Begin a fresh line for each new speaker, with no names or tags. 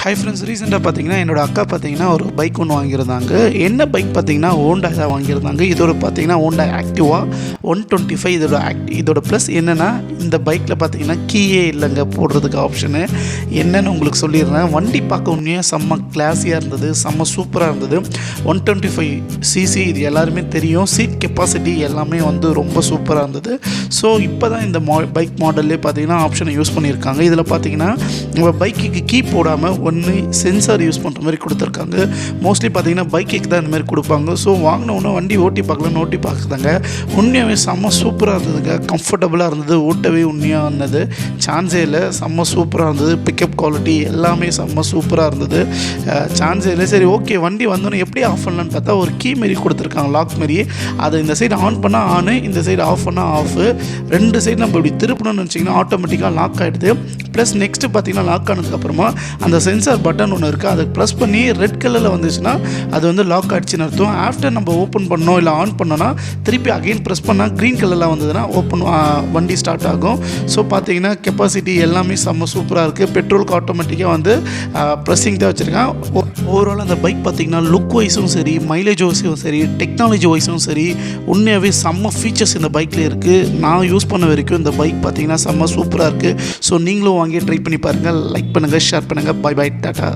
Hi friends, ரீசெண்டாக பார்த்தீங்கன்னா என்னோட அக்கா பார்த்தீங்கன்னா ஒரு பைக் ஒன்று வாங்கியிருந்தாங்க. என்ன பைக் பார்த்தீங்கன்னா ஹோண்டா தான் வாங்கியிருந்தாங்க. இதோட பார்த்தீங்கன்னா ஹோண்டா ஆக்டிவா 125. இதோட ப்ளஸ் என்னென்னா, இந்த பைக்கில் பார்த்தீங்கன்னா கீயே இல்லைங்க போடுறதுக்கு ஆப்ஷனு. என்னென்னு உங்களுக்கு சொல்லிடுறேன். வண்டி பார்க்க உண்மையாக செம்ம கிளாஸியாக இருந்தது, செம்ம சூப்பராக இருந்தது. 125cc இது எல்லாருமே தெரியும். சீட் கெப்பாசிட்டி எல்லாமே வந்து ரொம்ப சூப்பராக இருந்தது. ஸோ இப்போ தான் இந்த பைக் மாடல்லே பார்த்தீங்கன்னா ஆப்ஷனை யூஸ் பண்ணியிருக்காங்க. இதில் பார்த்தீங்கன்னா நம்ம பைக்குக்கு கீ போடாமல் ஒன்று சென்சார் யூஸ் பண்ணுற மாதிரி கொடுத்துருக்காங்க. மோஸ்ட்லி பார்த்தீங்கன்னா பைக்குக்கு தான் இந்த மாதிரி கொடுப்பாங்க. ஸோ வாங்கினோன்னே வண்டி ஓட்டி பார்க்கலாம், ஓட்டி பார்க்குதாங்க. உண்மையாகவே செம்ம சூப்பராக இருந்ததுங்க. கம்ஃபர்டபுளாக இருந்தது, ஓட்டவே உண்மையாக இருந்தது. சான்ஸே இல்லை, செம்ம சூப்பராக இருந்தது. பிக்கப் குவாலிட்டி எல்லாமே செம்ம சூப்பராக இருந்தது. சான்ஸே இல்லை. சரி, ஓகே, வண்டி வந்தோன்னே எப்படி ஆஃப் பண்ணலான்னு பார்த்தா ஒரு கீ மாரி கொடுத்துருக்காங்க, லாக் மாரி. அதை இந்த சைடு ஆன் பண்ணால் ஆனு, இந்த சைடு ஆஃப் பண்ணால் ஆஃபு. ரெண்டு சைடு நம்ம இப்படி திருப்பணும்னு வச்சிங்கன்னா ஆட்டோமேட்டிக்காக லாக் ஆகிடுது. ப்ளஸ் நெக்ஸ்ட்டு பார்த்தீங்கன்னா லாக் ஆனதுக்கப்புறமா அந்த சென்சார் பட்டன் ஒன்று இருக்குது, அதை ப்ரெஸ் பண்ணி ரெட் கலரில் வந்துச்சுன்னா அது வந்து லாக் ஆகிடுச்சின்னு அர்த்தம். ஆஃப்டர் நம்ம ஓப்பன் பண்ணோம் இல்லை ஆன் பண்ணோன்னா திருப்பி அகெயின் ப்ரெஸ் பண்ணால் க்ரீன் கலரில் வந்ததுன்னா வண்டி ஸ்டார்ட் ஆகும். ஸோ பார்த்தீங்கன்னா கெப்பாசிட்டி எல்லாமே செம்ம சூப்பராக இருக்குது. பெட்ரோலுக்கு ஆட்டோமேட்டிக்காக வந்து ப்ரெஸ்ஸிங் தான் வச்சுருக்கேன். ஓவரால் அந்த பைக் பார்த்தீங்கன்னா லுக் வைஸும் சரி, மைலேஜ் வைஸும் சரி, டெக்னாலஜி வைஸும் சரி, உண்மையாகவே செம்ம ஃபீச்சர்ஸ் இந்த பைக்கில் இருக்குது. நான் யூஸ் பண்ண வரைக்கும் இந்த பைக் பார்த்தீங்கன்னா செம்ம சூப்பராக இருக்குது. ஸோ நீங்களும் வாங்கி ட்ரை பண்ணி பாருங்கள். லைக் பண்ணுங்கள், ஷேர் பண்ணுங்கள். Bye bye, tata.